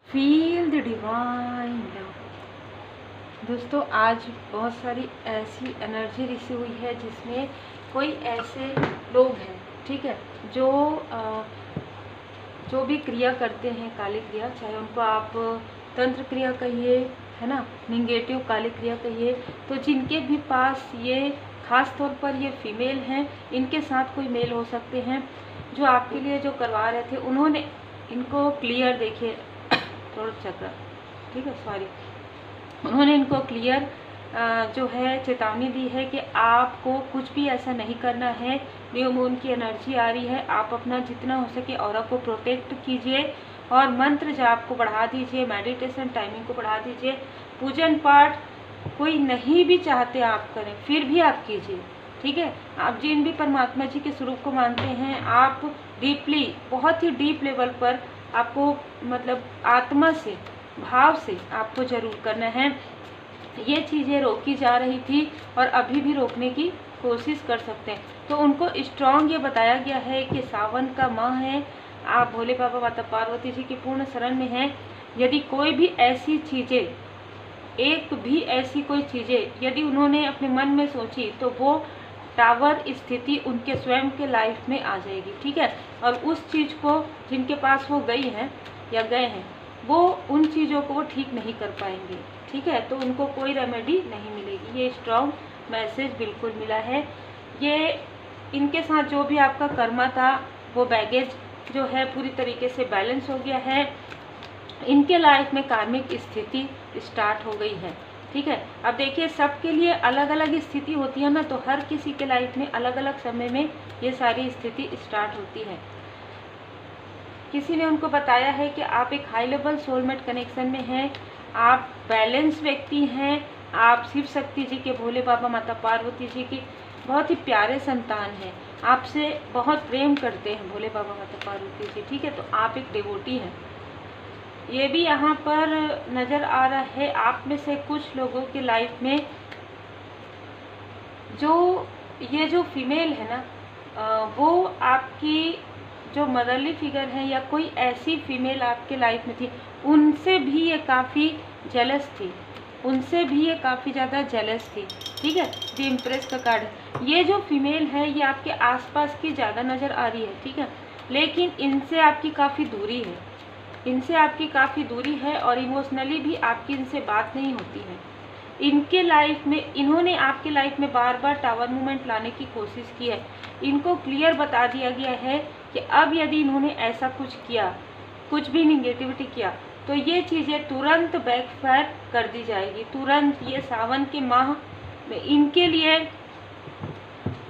Feel the divine love. दोस्तों, आज बहुत सारी ऐसी एनर्जी रिसीव हुई है जिसमें कोई ऐसे लोग हैं, ठीक है, जो भी क्रिया करते हैं, काली क्रिया, चाहे उनको आप तंत्र क्रिया कहिए, है ना, निगेटिव काली क्रिया कहिए, तो जिनके भी पास ये खास तौर पर ये फीमेल हैं, इनके साथ कोई मेल हो सकते हैं जो आपके लिए जो करवा रहे थे, उन्होंने इनको क्लियर, देखिए थोड़ा चक्र, ठीक है, सॉरी, उन्होंने इनको क्लियर जो है चेतावनी दी है कि आपको कुछ भी ऐसा नहीं करना है। न्यू मून की एनर्जी आ रही है, आप अपना जितना हो सके ऑरा को प्रोटेक्ट कीजिए और मंत्र जाप को बढ़ा दीजिए, मेडिटेशन टाइमिंग को बढ़ा दीजिए, पूजन पाठ कोई नहीं भी चाहते आप करें, फिर भी आप कीजिए, ठीक है। आप जिन भी परमात्मा जी के स्वरूप को मानते हैं, आप डीपली, बहुत ही डीप लेवल पर आपको, मतलब आत्मा से, भाव से आपको जरूर करना है। ये चीज़ें रोकी जा रही थी और अभी भी रोकने की कोशिश कर सकते हैं, तो उनको स्ट्रॉन्ग ये बताया गया है कि सावन का माह है, आप भोले बाबा माता पार्वती जी की पूर्ण शरण में हैं। यदि कोई भी ऐसी चीज़ें, एक भी ऐसी कोई चीज़ें यदि उन्होंने अपने मन में सोची, तो वो टावर स्थिति उनके स्वयं के लाइफ में आ जाएगी, ठीक है। और उस चीज़ को जिनके पास वो गई हैं या गए हैं, वो उन चीज़ों को वो ठीक नहीं कर पाएंगे, ठीक है, तो उनको कोई रेमेडी नहीं मिलेगी। ये स्ट्रॉन्ग मैसेज बिल्कुल मिला है। ये इनके साथ जो भी आपका कर्मा था, वो बैगेज जो है पूरी तरीके से बैलेंस हो गया है। इनके लाइफ में कार्मिक स्थिति स्टार्ट हो गई है, ठीक है। अब देखिए, सबके लिए अलग अलग स्थिति होती है ना, तो हर किसी के लाइफ में अलग अलग समय में ये सारी स्थिति स्टार्ट होती है। किसी ने उनको बताया है कि आप एक हाई लेवल सोलमेट कनेक्शन में हैं, आप बैलेंस व्यक्ति हैं, आप शिव शक्ति जी के, भोले बाबा माता पार्वती जी की बहुत ही प्यारे संतान हैं, आपसे बहुत प्रेम करते हैं भोले बाबा माता पार्वती जी, ठीक है, तो आप एक डिवोटी हैं। ये भी यहाँ पर नज़र आ रहा है, आप में से कुछ लोगों की लाइफ में जो फीमेल है ना, वो आपकी जो मदरली फिगर है या कोई ऐसी फीमेल आपके लाइफ में थी, उनसे भी ये काफ़ी जेलस थी, उनसे भी ये काफ़ी ज़्यादा जेलस थी, ठीक है। द इम्प्रेस का कार्ड है। ये जो फीमेल है ये आपके आसपास की ज़्यादा नज़र आ रही है, ठीक है, लेकिन इनसे आपकी काफ़ी दूरी है, इनसे आपकी काफ़ी दूरी है और इमोशनली भी आपकी इनसे बात नहीं होती है। इनके लाइफ में, इन्होंने आपके लाइफ में बार बार टावर मूवमेंट लाने की कोशिश की है। इनको क्लियर बता दिया गया है कि अब यदि इन्होंने ऐसा कुछ किया, कुछ भी निगेटिविटी किया, तो ये चीज़ें तुरंत बैकफायर कर दी जाएगी, तुरंत। ये सावन के माह में इनके लिए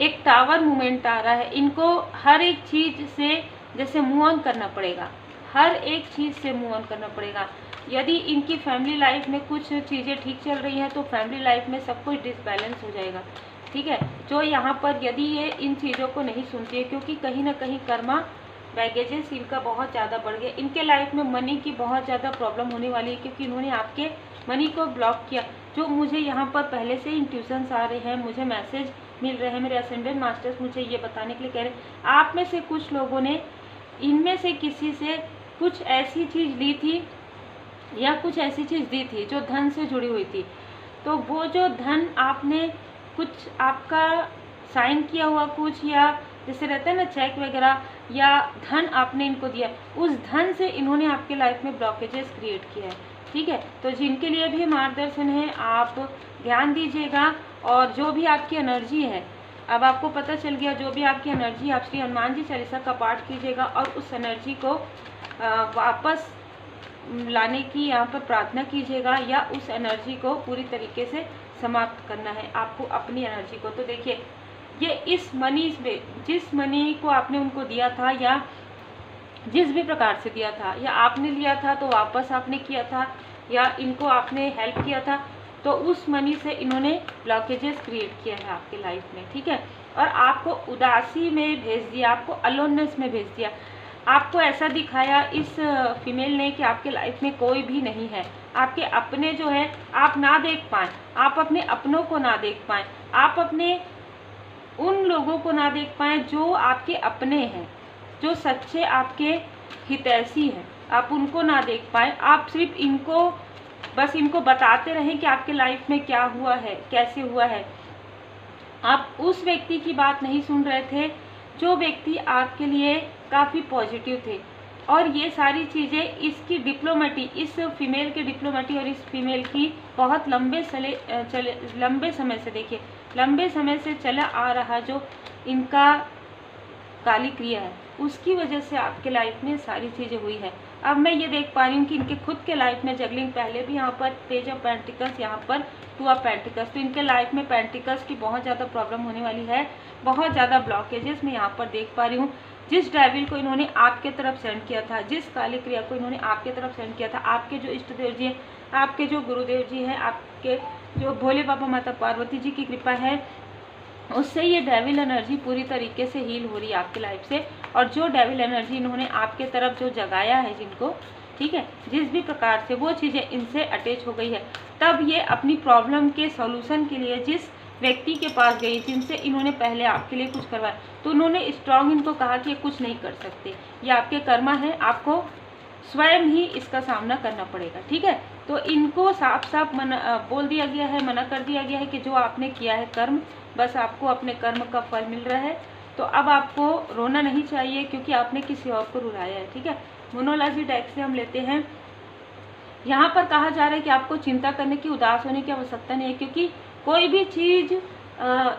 एक टावर मूवमेंट आ रहा है। इनको हर एक चीज़ से जैसे मूव ऑन करना पड़ेगा, हर एक चीज़ से मूव ऑन करना पड़ेगा। यदि इनकी फैमिली लाइफ में कुछ चीज़ें ठीक चल रही हैं, तो फैमिली लाइफ में सब कुछ डिसबैलेंस हो जाएगा, ठीक है। जो यहाँ पर यदि ये इन चीज़ों को नहीं सुनती है, क्योंकि कहीं ना कहीं कर्मा बैगेजेस इनका बहुत ज़्यादा बढ़ गया, इनके लाइफ में मनी की बहुत ज़्यादा प्रॉब्लम होने वाली है, क्योंकि इन्होंने आपके मनी को ब्लॉक किया। जो मुझे यहाँ पर पहले से इंट्यूशंस आ रहे हैं, मुझे मैसेज मिल रहे हैं, मेरे असेंडेंट मास्टर्स मुझे ये बताने के लिए कह रहे हैं, आप में से कुछ लोगों ने इनमें से किसी से कुछ ऐसी चीज़ ली थी या कुछ ऐसी चीज़ दी थी जो धन से जुड़ी हुई थी, तो वो जो धन आपने कुछ आपका साइन किया हुआ कुछ, या जैसे रहता है ना चेक वगैरह, या धन आपने इनको दिया, उस धन से इन्होंने आपके लाइफ में ब्लॉकेजेस क्रिएट किया है, ठीक है। तो जिनके लिए भी मार्गदर्शन है, आप ध्यान दीजिएगा। और जो भी आपकी एनर्जी है, अब आपको पता चल गया, जो भी आपकी एनर्जी, आप श्री हनुमान जी चालीसा का पाठ कीजिएगा और उस एनर्जी को वापस लाने की यहाँ पर प्रार्थना कीजिएगा, या उस एनर्जी को पूरी तरीके से समाप्त करना है आपको, अपनी एनर्जी को। तो देखिए, ये इस मनी में, जिस मनी को आपने उनको दिया था, या जिस भी प्रकार से दिया था, या आपने लिया था तो वापस आपने किया था, या इनको आपने हेल्प किया था, तो उस मनी से इन्होंने ब्लॉकेजेस क्रिएट किया है आपके लाइफ में, ठीक है। और आपको उदासी में भेज दिया, आपको अलोननेस में भेज दिया, आपको ऐसा दिखाया इस फीमेल ने कि आपके लाइफ में कोई भी नहीं है, आपके अपने जो है आप ना देख पाएँ, आप अपने अपनों को ना देख पाएँ, आप अपने उन लोगों को ना देख पाएँ जो आपके अपने हैं, जो सच्चे आपके हितैषी हैं, आप उनको ना देख पाए, आप सिर्फ इनको बस इनको बताते रहें कि आपके लाइफ में क्या हुआ है, कैसे हुआ है। आप उस व्यक्ति की बात नहीं सुन रहे थे जो व्यक्ति आपके लिए काफ़ी पॉजिटिव थे। और ये सारी चीज़ें इसकी डिप्लोमेटी, इस फीमेल की डिप्लोमेटी और इस फीमेल की बहुत लंबे समय से, देखिए लंबे समय से चला आ रहा जो इनका काली क्रिया है, उसकी वजह से आपके लाइफ में सारी चीज़ें हुई है। अब मैं ये देख पा रही हूँ कि इनके खुद के लाइफ में जगलिंग, पहले भी यहाँ पर पेज ऑफ पेंटिकल्स, यहाँ पर टू ऑफ पेंटिकल्स, तो इनके लाइफ में पेंटिकल्स की बहुत ज़्यादा प्रॉब्लम होने वाली है, बहुत ज़्यादा ब्लॉकेजेस मैं यहाँ पर देख पा रही हूँ। जिस डेविल को इन्होंने आपके तरफ सेंड किया था, जिस काली क्रिया को इन्होंने आपके तरफ सेंड किया था, आपके जो इष्ट देव जी हैं, आपके जो गुरुदेव जी हैं, आपके जो भोले बाबा माता पार्वती जी की कृपा है, उससे ये डेविल एनर्जी पूरी तरीके से हील हो रही है आपकी लाइफ से। और जो डेविल एनर्जी इन्होंने आपके तरफ जो जगाया है जिनको, ठीक है, जिस भी प्रकार से वो चीज़ें इनसे अटैच हो गई है, तब ये अपनी प्रॉब्लम के सॉल्यूशन के लिए जिस व्यक्ति के पास गई, जिनसे इन्होंने पहले आपके लिए कुछ करवाया, तो उन्होंने स्ट्रॉन्ग इनको कहा कि ये कुछ नहीं कर सकते, ये आपके कर्मा है, आपको स्वयं ही इसका सामना करना पड़ेगा, ठीक है। तो इनको साफ साफ बोल दिया गया है, मना कर दिया गया है कि जो आपने किया है कर्म, बस आपको अपने कर्म का फल मिल रहा है। तो अब आपको रोना नहीं चाहिए क्योंकि आपने किसी और को रुलाया है, ठीक है। मोनोलॉजी डेक से हम लेते हैं। यहाँ पर कहा जा रहा है कि आपको चिंता करने की, उदास होने की आवश्यकता नहीं है, क्योंकि कोई भी चीज़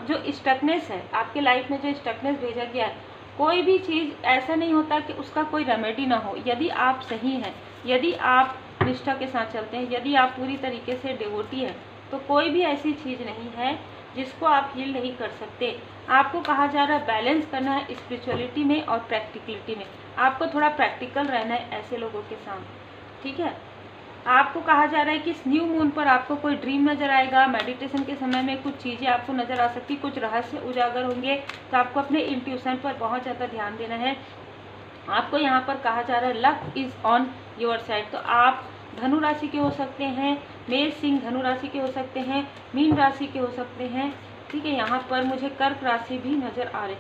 जो स्टकनेस है आपके लाइफ में, जो स्टकनेस भेजा गया है, कोई भी चीज़ ऐसा नहीं होता कि उसका कोई रेमेडी ना हो। यदि आप सही हैं, यदि आप निष्ठा के साथ चलते हैं, यदि आप पूरी तरीके से डिवोटी हैं, तो कोई भी ऐसी चीज़ नहीं है जिसको आप हील नहीं कर सकते। आपको कहा जा रहा है बैलेंस करना है स्पिरिचुअलिटी में और प्रैक्टिकलिटी में। आपको थोड़ा प्रैक्टिकल रहना है ऐसे लोगों के साथ, ठीक है। आपको कहा जा रहा है कि इस न्यू मून पर आपको कोई ड्रीम नज़र आएगा, मेडिटेशन के समय में कुछ चीज़ें आपको नज़र आ सकती, कुछ रहस्य उजागर होंगे, तो आपको अपने इंट्यूशन पर बहुत ज़्यादा ध्यान देना है। आपको यहाँ पर कहा जा रहा है luck is on your side. तो आप धनु राशि के हो सकते हैं, मेष सिंह धनु राशि के हो सकते हैं, मीन राशि के हो सकते हैं, ठीक है। यहाँ पर मुझे कर्क राशि भी नज़र आ रहे,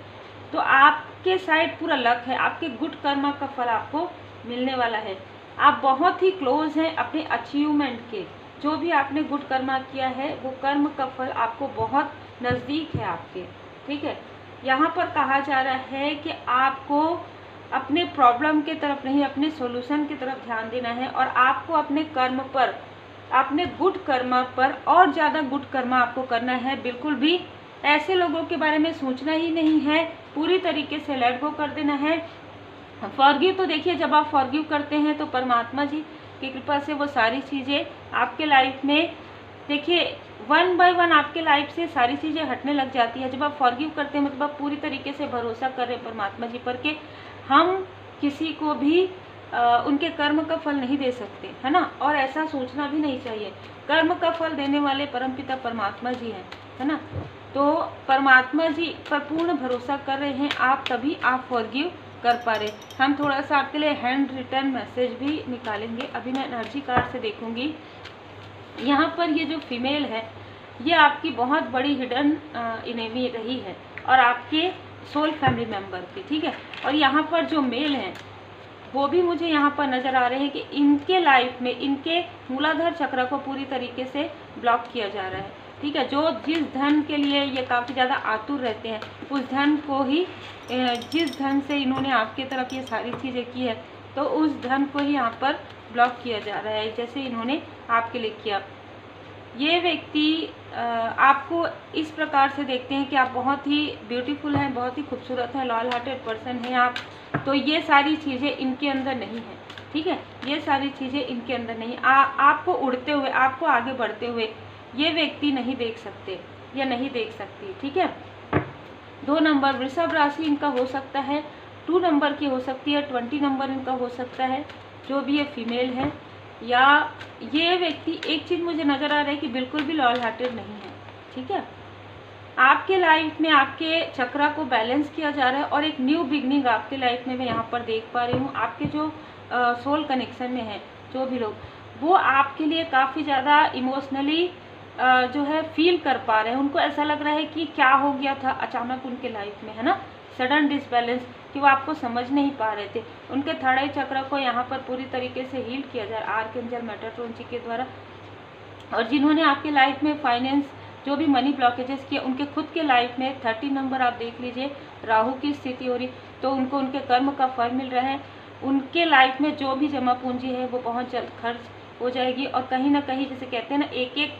तो आपके साइड पूरा लक है, आपके गुड कर्मा का फल आपको मिलने वाला है। आप बहुत ही क्लोज हैं अपने अचीवमेंट के, जो भी आपने गुड कर्मा किया है वो कर्म का फल आपको बहुत नज़दीक है आपके, ठीक है। यहाँ पर कहा जा रहा है कि आपको अपने प्रॉब्लम के तरफ नहीं, अपने सॉल्यूशन की तरफ ध्यान देना है, और आपको अपने कर्म पर, अपने गुड कर्मा पर और ज़्यादा गुड कर्मा आपको करना है। बिल्कुल भी ऐसे लोगों के बारे में सोचना ही नहीं है, पूरी तरीके से लेट गो कर देना है। फॉरगिव, तो देखिए जब आप फॉरगिव करते हैं तो परमात्मा जी की कृपा से वो सारी चीज़ें आपके लाइफ में, देखिए वन बाय वन आपके लाइफ से सारी चीज़ें हटने लग जाती है। जब आप फॉरगिव करते हैं मतलब आप पूरी तरीके से भरोसा कर रहे हैं परमात्मा जी पर कि हम किसी को भी उनके कर्म का फल नहीं दे सकते, है ना, और ऐसा सोचना भी नहीं चाहिए। कर्म का फल देने वाले परमपिता परमात्मा जी हैं, है ना। तो परमात्मा जी पर पूर्ण भरोसा कर रहे हैं आप, तभी आप फॉरगिव कर पा रहे। हम थोड़ा सा आपके लिए हैंड रिटर्न मैसेज भी निकालेंगे। अभी मैं एनर्जी कार्ड से देखूंगी। यहाँ पर ये जो फीमेल है ये आपकी बहुत बड़ी हिडन इनेमी रही है और आपके सोल फैमिली मेम्बर की, ठीक है। और यहाँ पर जो मेल हैं वो भी मुझे यहाँ पर नज़र आ रहे हैं कि इनके लाइफ में इनके मूलाधार चक्र को पूरी तरीके से ब्लॉक किया जा रहा है, ठीक है। जो जिस धन के लिए ये काफ़ी ज़्यादा आतुर रहते हैं, उस धन को ही, जिस धन से इन्होंने आपके तरफ ये सारी चीज़ें की है, तो उस धन को ही यहाँ पर ब्लॉक किया जा रहा है, जैसे इन्होंने आपके लिए किया। ये व्यक्ति आपको इस प्रकार से देखते हैं कि आप बहुत ही ब्यूटीफुल हैं, बहुत ही खूबसूरत हैं, लॉयल हार्टेड पर्सन हैं आप, तो ये सारी चीज़ें इनके अंदर नहीं है, ठीक है। ये सारी चीज़ें इनके अंदर नहीं। आपको उड़ते हुए, आपको आगे बढ़ते हुए ये व्यक्ति नहीं देख सकते या नहीं देख सकती, ठीक है। 2 नंबर वृषभ राशि इनका हो सकता है, 2 नंबर की हो सकती है, 20 नंबर इनका हो सकता है, जो भी ये फीमेल है। या ये व्यक्ति, एक चीज़ मुझे नज़र आ रहा है कि बिल्कुल भी लॉयल हार्टेड नहीं है, ठीक है। आपके लाइफ में आपके चक्रा को बैलेंस किया जा रहा है और एक न्यू बिगनिंग आपके लाइफ में मैं यहाँ पर देख पा रही हूँ। आपके जो सोल कनेक्शन में है जो भी लोग, वो आपके लिए काफ़ी ज़्यादा इमोशनली जो है फील कर पा रहे हैं। उनको ऐसा लग रहा है कि क्या हो गया था अचानक उनके लाइफ में, है ना। सडन डिसबैलेंस कि वो आपको समझ नहीं पा रहे थे, उनके थर्ड आई चक्र को यहाँ पर पूरी तरीके से हील किया जा रहा है आर्कएंजल मेटाट्रॉन जी के द्वारा। और जिन्होंने आपके लाइफ में फाइनेंस जो भी मनी ब्लॉकेजेस किए, उनके खुद के लाइफ में 30 नंबर आप देख लीजिए राहु की स्थिति हो रही, तो उनको उनके कर्म का फल मिल रहा है। उनके लाइफ में जो भी जमा पूंजी है वो बहुत जल्द खर्च हो जाएगी, और कहीं ना कहीं जैसे कहते हैं ना, एक एक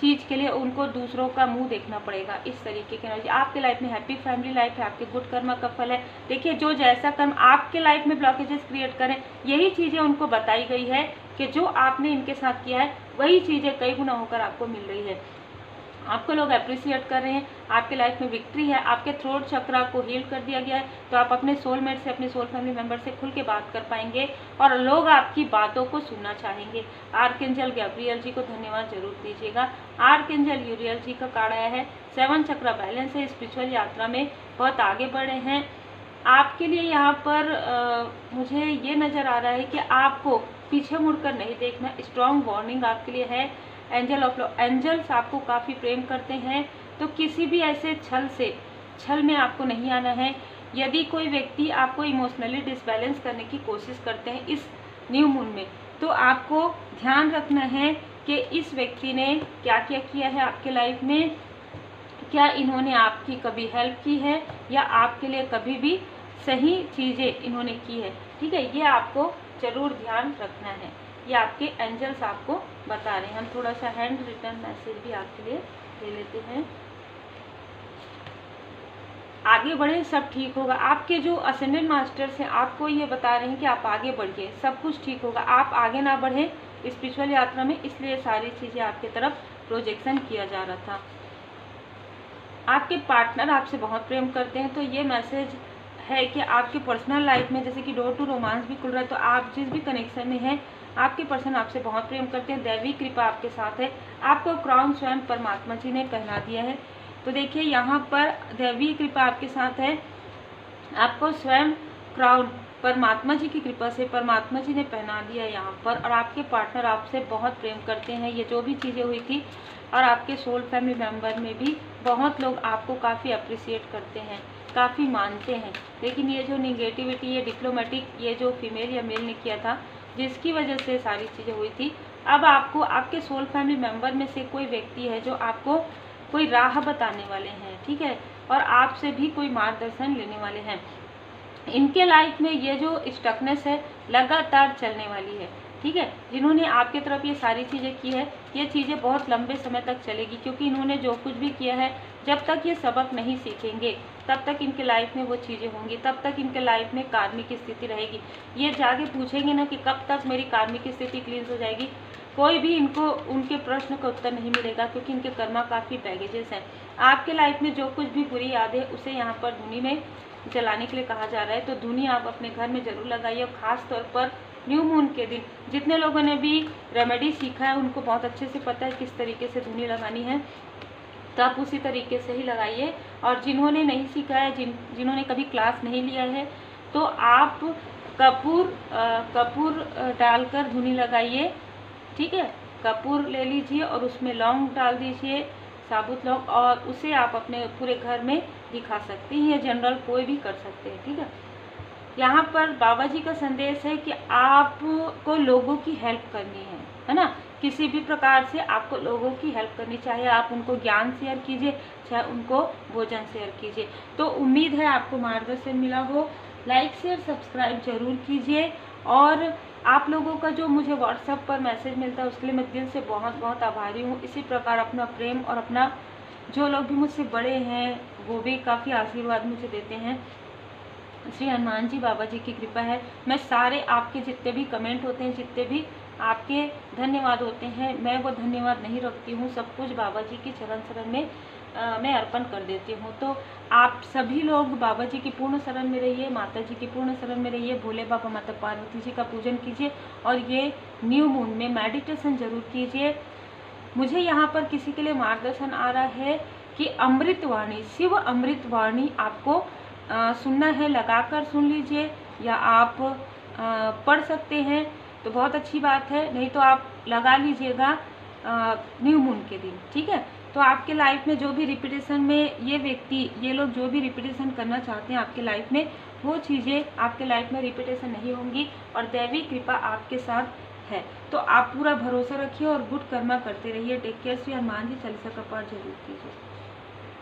चीज़ के लिए उनको दूसरों का मुंह देखना पड़ेगा, इस तरीके की एनर्जी आपके लाइफ में। हैप्पी फैमिली लाइफ है, आपके गुड कर्म का फल है। देखिए, जो जैसा कर्म आपके लाइफ में ब्लॉकेजेस क्रिएट करें, यही चीज़ें उनको बताई गई है कि जो आपने इनके साथ किया है वही चीज़ें कई गुना होकर आपको मिल रही है। आपको लोग अप्रिशिएट कर रहे हैं, आपके लाइफ में विक्ट्री है, आपके थ्रोट चक्रा को हील कर दिया गया है, तो आप अपने सोलमेट से, अपने सोल फैमिली मेंबर से खुल के बात कर पाएंगे और लोग आपकी बातों को सुनना चाहेंगे। आर्कएंजल गैब्रियल जी को धन्यवाद जरूर दीजिएगा। आर्कएंजल यूरियल जी का कार्ड आया है 7 चक्रा बैलेंस है, स्पिरिचुअल यात्रा में बहुत आगे बढ़े हैं। आपके लिए यहाँ पर मुझे ये नज़र आ रहा है कि आपको पीछे मुड़कर नहीं देखना, स्ट्रॉन्ग वार्निंग आपके लिए है। एंजल ऑफ लव, एंजल्स आपको काफ़ी प्रेम करते हैं, तो किसी भी ऐसे छल में आपको नहीं आना है। यदि कोई व्यक्ति आपको इमोशनली डिसबैलेंस करने की कोशिश करते हैं इस न्यू मून में, तो आपको ध्यान रखना है कि इस व्यक्ति ने क्या क्या किया है आपके लाइफ में, क्या इन्होंने आपकी कभी हेल्प की है या आपके लिए कभी भी सही चीज़ें इन्होंने की है। ठीक है, ये आपको ज़रूर ध्यान रखना है, ये आपके एंजल्स आपको बता रहे हैं। हम थोड़ा सा हैंड रिटर्न मैसेज भी आपके लिए ले लेते हैं। आगे बढ़े, सब ठीक होगा। आपके जो असेंडेंट मास्टर्स हैं आपको ये बता रहे हैं कि आप आगे बढ़िए, सब कुछ ठीक होगा। आप आगे ना बढ़े स्पिरिचुअल यात्रा में, इसलिए सारी चीज़ें आपकी तरफ प्रोजेक्शन किया जा रहा था। आपके पार्टनर आपसे बहुत प्रेम करते हैं, तो ये मैसेज है कि आपके पर्सनल लाइफ में जैसे कि डोर टू रोमांस भी खुल रहा है, तो आप जिस भी कनेक्शन में हैं आपके पर्सन आपसे बहुत प्रेम करते हैं, दैवी कृपा आपके साथ है। आपको क्राउन स्वयं परमात्मा जी ने पहना दिया है। तो देखिए, यहाँ पर दैवी कृपा आपके साथ है, आपको स्वयं क्राउन परमात्मा जी की कृपा से परमात्मा जी ने पहना दिया यहाँ पर। और आपके पार्टनर आपसे बहुत प्रेम करते हैं, ये जो भी चीज़ें हुई थी। और आपके सोल फैमिली मेम्बर में भी बहुत लोग आपको काफ़ी अप्रिशिएट करते हैं, काफ़ी मानते हैं। लेकिन ये जो निगेटिविटी, ये डिप्लोमेटिक, ये जो फीमेल या मेल ने किया था, जिसकी वजह से सारी चीज़ें हुई थी, अब आपको आपके सोल फैमिली मेम्बर में से कोई व्यक्ति है जो आपको कोई राह बताने वाले हैं। ठीक है, और आपसे भी कोई मार्गदर्शन लेने वाले हैं। इनके लाइफ में ये जो स्टकनेस है लगातार चलने वाली है। ठीक है, जिन्होंने आपके तरफ ये सारी चीज़ें की है, ये चीज़ें बहुत लंबे समय तक चलेगी, क्योंकि इन्होंने जो कुछ भी किया है, जब तक ये सबक नहीं सीखेंगे तब तक इनके लाइफ में वो चीज़ें होंगी, तब तक इनके लाइफ में कार्मिक स्थिति रहेगी। ये जाके पूछेंगे ना कि कब तक मेरी कार्मिक स्थिति क्लींस हो जाएगी, कोई भी इनको उनके प्रश्न का उत्तर नहीं मिलेगा, क्योंकि इनके कर्मा काफ़ी बैगेजेस हैं। आपके लाइफ में जो कुछ भी बुरी याद है उसे यहाँ पर धुनी में जलाने के लिए कहा जा रहा है। तो धुनी आप अपने घर में ज़रूर लगाइए, और ख़ास तौर पर न्यू मून के दिन। जितने लोगों ने भी रेमेडी सीखा है उनको बहुत अच्छे से पता है किस तरीके से धुनी लगानी है, तो आप उसी तरीके से ही लगाइए। और जिन्होंने नहीं सीखा है, जिन्होंने कभी क्लास नहीं लिया है, तो आप कपूर डालकर धुनी लगाइए। ठीक है, कपूर ले लीजिए और उसमें लौंग डाल दीजिए, साबुत लौंग, और उसे आप अपने पूरे घर में दिखा सकती हैं, जनरल कोई भी कर सकते हैं। ठीक है, यहाँ पर बाबा जी का संदेश है कि आपको लोगों की हेल्प करनी है ना, किसी भी प्रकार से आपको लोगों की हेल्प करनी, चाहे आप उनको ज्ञान शेयर कीजिए, चाहे उनको भोजन शेयर कीजिए। तो उम्मीद है आपको मार्गदर्शन मिला हो। लाइक शेयर सब्सक्राइब जरूर कीजिए। और आप लोगों का जो मुझे व्हाट्सएप पर मैसेज मिलता है उसके लिए मैं दिल से बहुत बहुत आभारी हूँ। इसी प्रकार अपना प्रेम, और अपना जो लोग भी मुझसे बड़े हैं वो भी काफ़ी आशीर्वाद मुझे देते हैं। श्री हनुमान जी बाबा जी की कृपा है। मैं सारे आपके जितने भी कमेंट होते हैं, जितने भी आपके धन्यवाद होते हैं, मैं वो धन्यवाद नहीं रखती हूँ, सब कुछ बाबा जी की चरण शरण में मैं अर्पण कर देती हूँ। तो आप सभी लोग बाबा जी की पूर्ण शरण में रहिए, माता जी की पूर्ण शरण में रहिए, भोले बाबा माता पार्वती जी का पूजन कीजिए, और ये न्यू मून में मेडिटेशन जरूर कीजिए। मुझे यहाँ पर किसी के लिए मार्गदर्शन आ रहा है कि अमृतवाणी, शिव अमृतवाणी आपको सुनना है, लगाकर सुन लीजिए, या आप पढ़ सकते हैं तो बहुत अच्छी बात है, नहीं तो आप लगा लीजिएगा न्यू मून के दिन। ठीक है, तो आपके लाइफ में जो भी रिपीटेशन में ये व्यक्ति, ये लोग जो भी रिपीटेशन करना चाहते हैं आपके लाइफ में, वो चीज़ें आपके लाइफ में रिपीटेशन नहीं होंगी और दैवी कृपा आपके साथ है। तो आप पूरा भरोसा रखिए और गुड कर्मा करते रहिए। Take care. श्री हनुमान जी चालीसा का पाठ जरूर कीजिए।